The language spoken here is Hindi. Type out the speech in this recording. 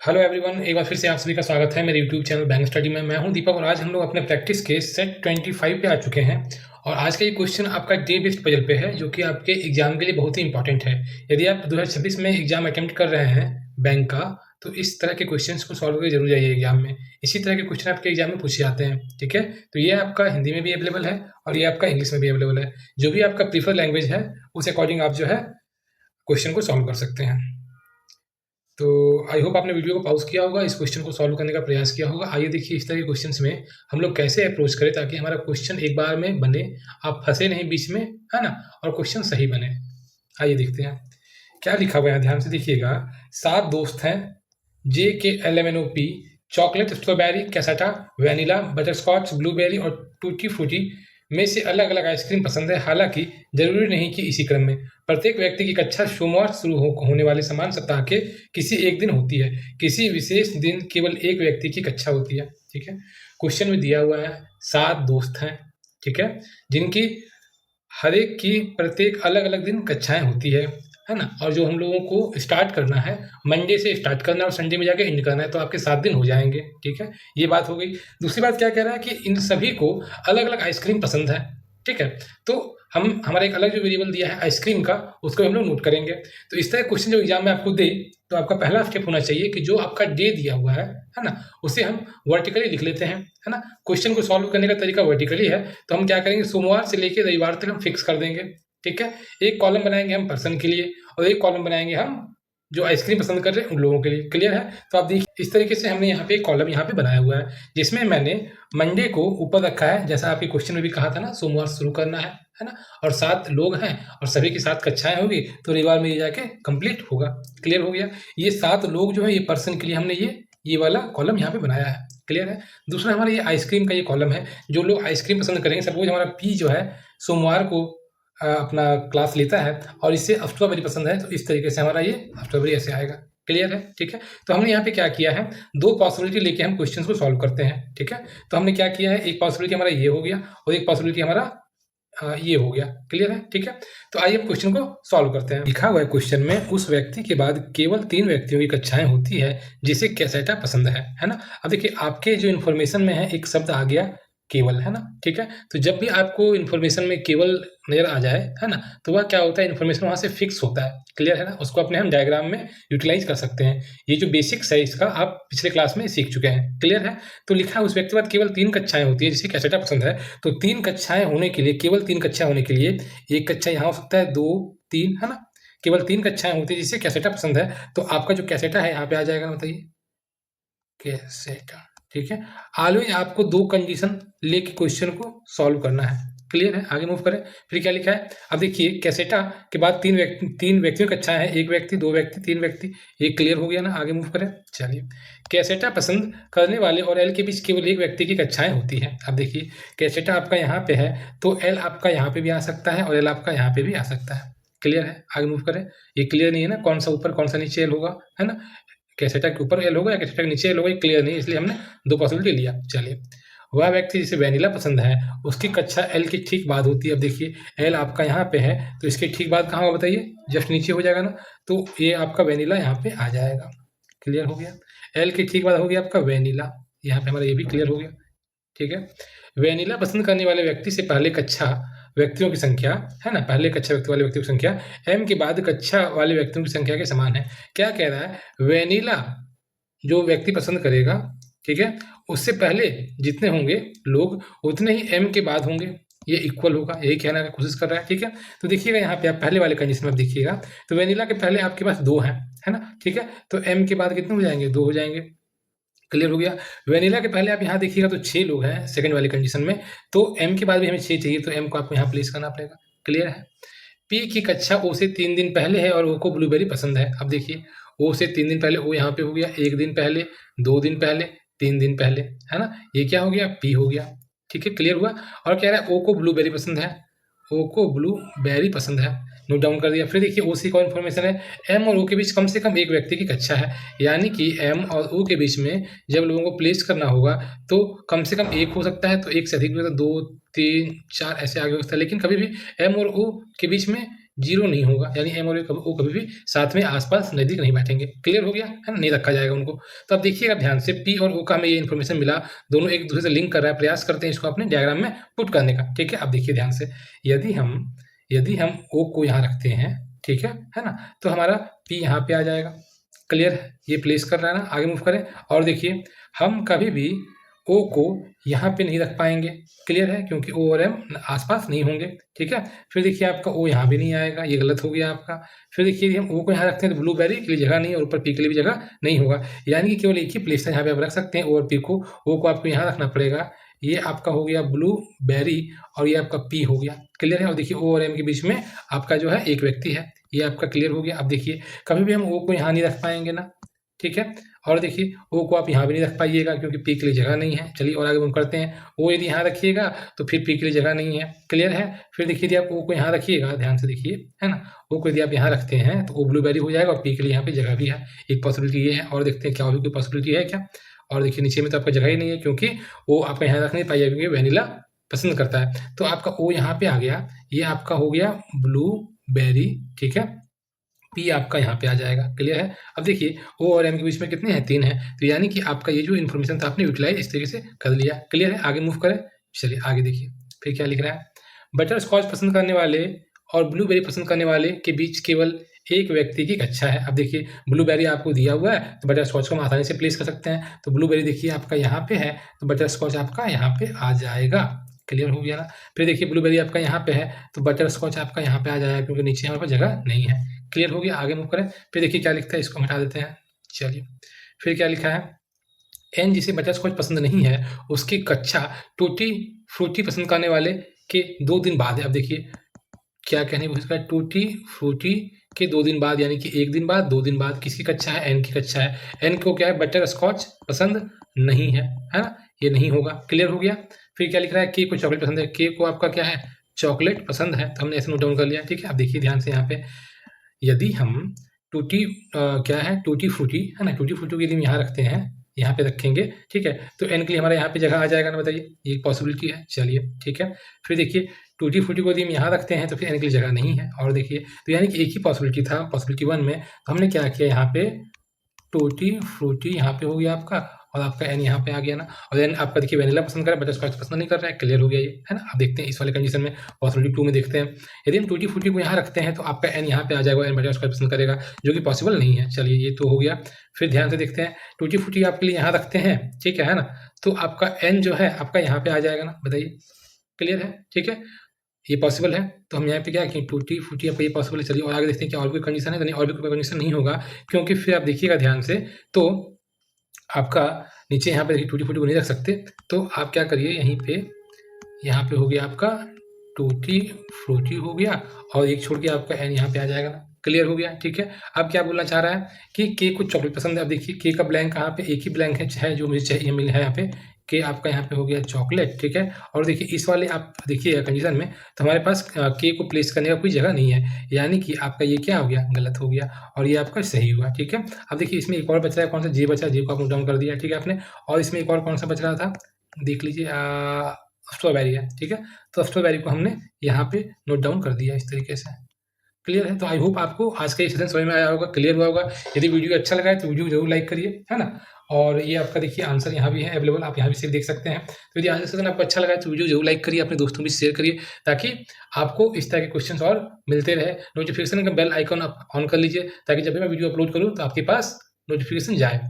हेलो एवरीवन, एक बार फिर से आप सभी का स्वागत है मेरे यूट्यूब चैनल बैंक स्टडी में। मैं हूं दीपक और आज हम लोग अपने प्रैक्टिस के सेट 25 पे आ चुके हैं। और आज का ये क्वेश्चन आपका डे बेस्ड पजल पे है, जो कि आपके एग्जाम के लिए बहुत ही इंपॉर्टेंट है। यदि आप 2026 में एग्जाम अटेम्प्ट कर रहे हैं बैंक का, तो इस तरह के क्वेश्चंस को सॉल्व करके जरूर जाइए एग्जाम में। इसी तरह के क्वेश्चन आपके एग्जाम में पूछे जाते हैं, ठीक है। तो ये आपका हिंदी में भी अवेलेबल है और ये आपका इंग्लिश में भी अवेलेबल है। जो भी आपका प्रीफर लैंग्वेज है उस अकॉर्डिंग आप जो है क्वेश्चन को सॉल्व कर सकते हैं। तो आई होप आपने वीडियो को पॉज किया होगा, इस क्वेश्चन को सॉल्व करने का प्रयास किया होगा। आइए देखिए इस तरह के क्वेश्चंस में हम लोग कैसे अप्रोच करें ताकि हमारा क्वेश्चन एक बार में बने, आप फंसे नहीं बीच में, है ना, और क्वेश्चन सही बने। आइए देखते हैं क्या लिखा हुआ है, ध्यान से देखिएगा। 7 दोस्त हैं, JKLMNOP, chocolate, strawberry, cassata, vanilla, butterscotch, blueberry और टूटी फ्रूटी में से अलग अलग आइसक्रीम पसंद है। हालांकि जरूरी नहीं कि इसी क्रम में। प्रत्येक व्यक्ति की कक्षा सोमवार शुरू होने वाले समान सप्ताह के किसी एक दिन होती है। किसी विशेष दिन केवल एक व्यक्ति की कक्षा होती है, ठीक है। क्वेश्चन में दिया हुआ है 7 दोस्त हैं, ठीक है, जिनकी हर एक की प्रत्येक अलग अलग दिन कक्षाएं होती है ना। और जो हम लोगों को स्टार्ट करना है, मंडे से स्टार्ट करना है और संडे में जाके एंड करना है, तो आपके 7 दिन हो जाएंगे, ठीक है। ये बात हो गई। दूसरी बात क्या कह रहा है कि इन सभी को अलग अलग आइसक्रीम पसंद है, ठीक है। तो हम हमारा एक अलग जो वेरिएबल दिया है आइसक्रीम का, उसको हम लोग नोट करेंगे। तो इस तरह क्वेश्चन जो एग्जाम में आपको दे, तो आपका पहला स्टेप होना चाहिए कि जो आपका डे दिया हुआ है ना, उसे हम वर्टिकली लिख लेते हैं, है ना। क्वेश्चन को सॉल्व करने का तरीका वर्टिकली है, तो हम क्या करेंगे, सोमवार से लेकर रविवार तक हम फिक्स कर देंगे, ठीक है। एक कॉलम बनाएंगे हम पर्सन के लिए और एक कॉलम बनाएंगे हम जो आइसक्रीम पसंद कर रहे हैं उन लोगों के लिए। क्लियर है। तो आप देखिए इस तरीके से हमने यहाँ पे एक कॉलम यहाँ पे बनाया हुआ है, जिसमें मैंने मंडे को ऊपर रखा है, जैसा आपके क्वेश्चन में भी कहा था ना, सोमवार शुरू करना है ना। और 7 लोग हैं और सभी की 7 कक्षाएं होगी, तो रविवार में ये जाके कंप्लीट होगा। क्लियर हो गया। ये 7 लोग जो है, ये पर्सन के लिए हमने ये वाला कॉलम यहाँ पे बनाया है। क्लियर है। दूसरा हमारा ये आइसक्रीम का ये कॉलम है, जो लोग आइसक्रीम पसंद करेंगे। सपोज हमारा पी जो है सोमवार को अपना क्लास लेता है और इसे स्ट्रॉबेरी पसंद है, तो इस तरीके से हमारा ये स्ट्रॉबेरी ऐसे आएगा। क्लियर है, ठीक है। तो हमने यहाँ पे क्या किया है, 2 पॉसिबिलिटी लेके हम क्वेश्चन को सॉल्व करते हैं, ठीक है। तो हमने क्या किया है, एक पॉसिबिलिटी हमारा ये हो गया और एक पॉसिबिलिटी हमारा ये हो गया। क्लियर है, ठीक है। तो आइए अब क्वेश्चन को सॉल्व करते हैं। लिखा हुआ है क्वेश्चन में, उस व्यक्ति के बाद केवल 3 व्यक्तियों की कक्षाएं होती है जिसे कैसेटा पसंद है ना। अब देखिए आपके जो इन्फॉर्मेशन में है एक शब्द आ गया केवल, है ना, ठीक है। तो जब भी आपको इन्फॉर्मेशन में केवल नजर आ जाए, है ना, तो वह क्या होता है, इन्फॉर्मेशन वहां से फिक्स होता है। क्लियर है ना। उसको अपने हम डायग्राम में यूटिलाइज कर सकते हैं। ये जो बेसिक्स है इसका आप पिछले क्लास में सीख चुके हैं। क्लियर है। तो लिखा है उस व्यक्ति के बाद केवल 3 कक्षाएं होती है जिसे कैसेटा पसंद है। तो 3 कक्षाएं होने के लिए, केवल 3 कक्षाएं होने के लिए, एक कक्षा यहाँ हो सकता है, 2 3, है ना। केवल 3 कक्षाएं होती है जिसे कैसेटा पसंद है। तो आपका जो कैसेटा है यहाँ पे आ जाएगा, बताइए, कैसेटा, ठीक है। ऑलवेज आपको 2 कंडीशन लेके क्वेश्चन को सॉल्व करना है। क्लियर है। आगे मूव करें। फिर क्या लिखा है, अब देखिए कैसेटा के बाद 3 व्यक्तियों की कक्षाएं हैं, 1 व्यक्ति, 2 व्यक्ति, 3 व्यक्ति। ये क्लियर हो गया ना। आगे मूव करें। चलिए, कैसेटा पसंद करने वाले और एल के बीच केवल एक व्यक्ति की कक्षाएं होती हैं। अब देखिए कैसेटा आपका यहाँ पे है, तो एल आपका यहाँ पे भी आ सकता है और एल आपका यहाँ पे भी आ सकता है। क्लियर है। आगे मूव करें। ये क्लियर नहीं है ना, कौन सा ऊपर कौन सा नीचे एल होगा, है ना। कैसेटा के ऊपर एल होगा या कैसेटा के नीचे एल होगा, ये क्लियर नहीं, इसलिए हमने 2 पॉसिबिलिटी लिया। चलिए, वह व्यक्ति जिसे वैनिला पसंद है उसकी कक्षा एल की ठीक बाद होती है। अब देखिए एल आपका यहाँ पे है, तो इसके ठीक बाद कहाँ होगा, बताइए, जस्ट नीचे हो जाएगा ना। तो ये आपका वैनिला यहाँ पे आ जाएगा। क्लियर हो गया। एल की ठीक बाद हो गया आपका वैनिला, यहाँ पे हमारा ये भी क्लियर हो गया, ठीक है। वैनिला पसंद करने वाले व्यक्ति से पहले कक्षा व्यक्तियों की संख्या, है ना, पहले कक्षा व्यक्ति वाले व्यक्तियों की संख्या एम के बाद कक्षा वाले व्यक्तियों की संख्या के समान है। क्या कह रहा है, वैनिला जो व्यक्ति पसंद करेगा, ठीक है, उससे पहले जितने होंगे लोग उतने ही एम के बाद होंगे, ये इक्वल होगा, यही कहने की कोशिश कर रहा है, ठीक है। तो देखिएगा यहाँ पे आप पहले वाले कंडीशन में आप देखिएगा, तो वैनिला के पहले आपके पास 2 हैं, है ना, ठीक है। तो एम के बाद कितने हो जाएंगे, 2 हो जाएंगे। क्लियर हो गया। वैनिला के पहले आप यहाँ देखिएगा तो 6 लोग हैं सेकंड वाली कंडीशन में, तो एम के बाद भी हमें 6 चाहिए, तो एम को आपको यहाँ प्लेस करना पड़ेगा। क्लियर है। पी की कक्षा ओ से 3 दिन पहले है और ओ को ब्लूबेरी पसंद है। अब देखिए ओ से 3 दिन पहले, ओ यहाँ पे हो गया, 1 दिन पहले, 2 दिन पहले, 3 दिन पहले, है ना। ये क्या हो गया, पी हो गया, ठीक है। क्लियर हुआ। और कह रहा है ओ को ब्लूबेरी पसंद है, ओ को ब्लूबेरी पसंद है, नोट डाउन कर दिया। फिर देखिए ओ सी कौन इन्फॉर्मेशन है, एम और ओ के बीच कम से कम एक व्यक्ति की कक्षा है, यानी कि एम और ओ के बीच में जब लोगों को प्लेस करना होगा तो कम से कम एक हो सकता है, तो एक से अधिक भी होता है, 2 3 4 ऐसे आगे हो सकता है, लेकिन कभी भी एम और ओ के बीच में जीरो नहीं होगा, यानी एम और ओ कभी भी साथ में आसपास नज़दीक नहीं बैठेंगे। क्लियर हो गया है ना, नहीं रखा जाएगा उनको। तो अब देखिएगा ध्यान से, पी और ओ का हमें ये इन्फॉर्मेशन मिला, दोनों एक दूसरे से लिंक कर रहा है, प्रयास करते हैं इसको अपने डायग्राम में पुट करने का। ठीक है, अब देखिए ध्यान से, यदि हम ओ को यहाँ रखते हैं, ठीक है ना, तो हमारा पी यहाँ पे आ जाएगा। क्लियर है, ये प्लेस कर रहा है ना, आगे मूव करें। और देखिए हम कभी भी ओ को यहाँ पे नहीं रख पाएंगे। क्लियर है, क्योंकि ओ और एम आसपास नहीं होंगे। ठीक है, फिर देखिए आपका ओ यहाँ भी नहीं आएगा, ये गलत हो गया आपका। फिर देखिए हम ओ को यहाँ रखते हैं तो ब्लूबेरी के लिए जगह नहीं है और ऊपर पी के लिए भी जगह नहीं होगा, यानी कि केवल एक ही प्लेस है यहाँ पे आप रख सकते हैं ओ और पी को। ओ को आपको यहाँ रखना पड़ेगा, ये आपका हो गया ब्लूबेरी और ये आपका पी हो गया। क्लियर है, और देखिए ओ और एम के बीच में आपका जो है एक व्यक्ति है, ये आपका क्लियर हो गया। अब देखिए कभी भी हम ओ को यहाँ नहीं रख पाएंगे ना, ठीक है, और देखिए ओ को आप यहाँ भी नहीं रख पाइएगा क्योंकि पी के लिए जगह नहीं है। चलिए और आगे मूव करते हैं, ओ यदि यहाँ रखिएगा तो फिर पी के लिए जगह नहीं है। क्लियर है, फिर देखिए यदि आप ओ को यहाँ रखिएगा, ध्यान से देखिए, है ना, ओ को यदि आप यहाँ रखते हैं तो ओ ब्लूबेरी हो जाएगा और पी के लिए यहाँ पे जगह भी है, एक पॉसिबिलिटी ये है। और देखते हैं क्या और भी कोई पॉसिबिलिटी है क्या। और देखिए नीचे में तो आपका जगह ही नहीं है क्योंकि वो आपका यहाँ रख नहीं पाइएगा क्योंकि वेनिला पसंद करता है। तो आपका ओ यहाँ पे आ गया, ये आपका हो गया ब्लूबेरी, ठीक है, पी आपका यहाँ पे आ जाएगा। क्लियर है, अब देखिए ओ और एम के बीच में कितने हैं, 3 हैं, तो यानी कि आपका ये जो इन्फॉर्मेशन था आपने यूटिलाइज इस तरीके से कर लिया। क्लियर है, आगे मूव करें। चलिए आगे देखिए फिर क्या लिख रहा है, बटर स्कॉच पसंद करने वाले और ब्लूबेरी पसंद करने वाले के बीच केवल एक व्यक्ति की कक्षा है। अब देखिए ब्लूबेरी आपको दिया हुआ है तो बटर स्कॉच को हम आसानी से प्लेस कर सकते हैं, तो ब्लूबेरी देखिए आपका यहाँ पे है तो बटर स्कॉच आपका यहाँ पे आ जाएगा। क्लियर हो गया ना, फिर देखिए ब्लूबेरी आपका यहाँ पे है तो बटर स्कॉच आपका यहाँ पे आ जाएगा क्योंकि नीचे हमारे पास जगह नहीं है। क्लियर हो गया, आगे मूव करें। फिर देखिए क्या लिखता है, इसको हटा देते हैं। चलिए फिर क्या लिखा है, एन जिसे बटर स्कॉच पसंद नहीं है उसकी कक्षा टूटी फ्रूटी पसंद करने वाले के 2 दिन बाद है। अब देखिए क्या कहने की कोशिश कर, टूटी फ्रूटी के 2 दिन बाद, यानी कि 1 दिन बाद, 2 दिन बाद, किसकी कक्षा है, एन की कक्षा है। एन को क्या है, बटर स्कॉच पसंद नहीं है ना, ये नहीं होगा। क्लियर हो गया, फिर क्या लिख रहा है, के को चॉकलेट पसंद है, के को आपका क्या है, चॉकलेट पसंद है, तो हमने ऐसे नोट डाउन कर लिया। ठीक है, अब देखिए ध्यान से यहाँ पे, यदि हम टूटी क्या है, टूटी फ्रूटी है ना, टूटी फ्रूटी के लिए यहाँ रखते हैं, यहाँ पे रखेंगे, ठीक है, तो एन के लिए हमारे यहाँ पे जगह आ जाएगा ना, बताइए, ये पॉसिबिलिटी है। चलिए ठीक है, फिर देखिए टूटी फ्रूटी को यदि हम यहाँ रखते हैं तो फिर एन के लिए जगह नहीं है। और देखिए तो यानी कि एक ही पॉसिबिलिटी था, पॉसिबिलिटी 1 में, तो हमने क्या किया, यहाँ पे टूटी फ्रूटी यहाँ पे हो गया आपका और आपका एन यहाँ पे आ गया ना, और एन आपका देखिए वेनिला पसंद कर रहा है, बटर स्कॉच पसंद नहीं कर रहा है। क्लियर हो गया ये, है ना। अब देखते हैं इस वाले कंडीशन में, पॉसिबिलिटी 2 में देखते हैं, यदि हम टूटी फ्रूटी को यहाँ रखते हैं तो आपका एन यहाँ पे आ जाएगा, एन बटर स्कॉच पसंद करेगा, जो कि पॉसिबल नहीं है। चलिए ये तो हो गया, फिर ध्यान से देखते हैं, टूटी फ्रूटी आपके लिए यहाँ रखते हैं, ठीक है ना, तो आपका एन जो है आपका यहाँ पे आ जाएगा ना, बताइए। क्लियर है, ठीक है, ये पॉसिबल है, तो हम यहाँ पे क्या कि टूटी फ्रूटी आपका ये पॉसिबल है। चलिए और आगे देखते हैं क्या और कोई कंडीशन है, तो नहीं, और भी कोई कंडीशन नहीं होगा, क्योंकि फिर आप देखिएगा ध्यान से, तो आपका नीचे यहाँ पे देखिए टूटी फ्रूटी को नहीं रख सकते, तो आप क्या करिए, यहीं पे यहाँ पे हो गया आपका टूटी फ्रूटी हो गया और एक छोड़ के आपका एन यहाँ पे आ जाएगा ना। क्लियर हो गया, ठीक है। अब क्या बोलना चाह रहा है कि के को चॉकलेट पसंद है। अब देखिए के का ब्लैंक कहाँ पे, एक ही ब्लैंक है जो मुझे चाहिए, मिल है यहाँ पे, के आपका यहाँ पे हो गया चॉकलेट, ठीक है। और देखिए इस वाले आप देखिए कंडीशन में, तो हमारे पास के को प्लेस करने का कोई जगह नहीं है, यानी कि आपका ये क्या हो गया, गलत हो गया, और ये आपका सही हुआ, ठीक है। अब देखिए इसमें एक और बच रहा है, कौन सा, जे बचा, जे को आप नोट डाउन कर दिया, ठीक है आपने। और इसमें एक और कौन सा बच रहा था, देख लीजिए, स्ट्रॉबेरी है, ठीक है, तो स्ट्रॉबेरी को हमने यहाँ पे नोट डाउन कर दिया इस तरीके से। क्लियर है, तो आई होप आपको आज का ये सेशन समझ में आया होगा, क्लियर हुआ होगा। यदि वीडियो अच्छा लगा है तो वीडियो जरूर लाइक करिए, है ना। और ये आपका देखिए आंसर यहाँ भी है अवेलेबल, आप यहाँ भी से देख सकते हैं। तो यदि आज का सेशन आपको अच्छा लगा है तो वीडियो जरूर लाइक करिए, अपने दोस्तों भी शेयर करिए, ताकि आपको इस तरह के क्वेश्चन और मिलते रहे। नोटिफिकेशन का बेल आइकन आप ऑन कर लीजिए, ताकि जब भी मैं वीडियो अपलोड करूँ तो आपके पास नोटिफिकेशन जाए।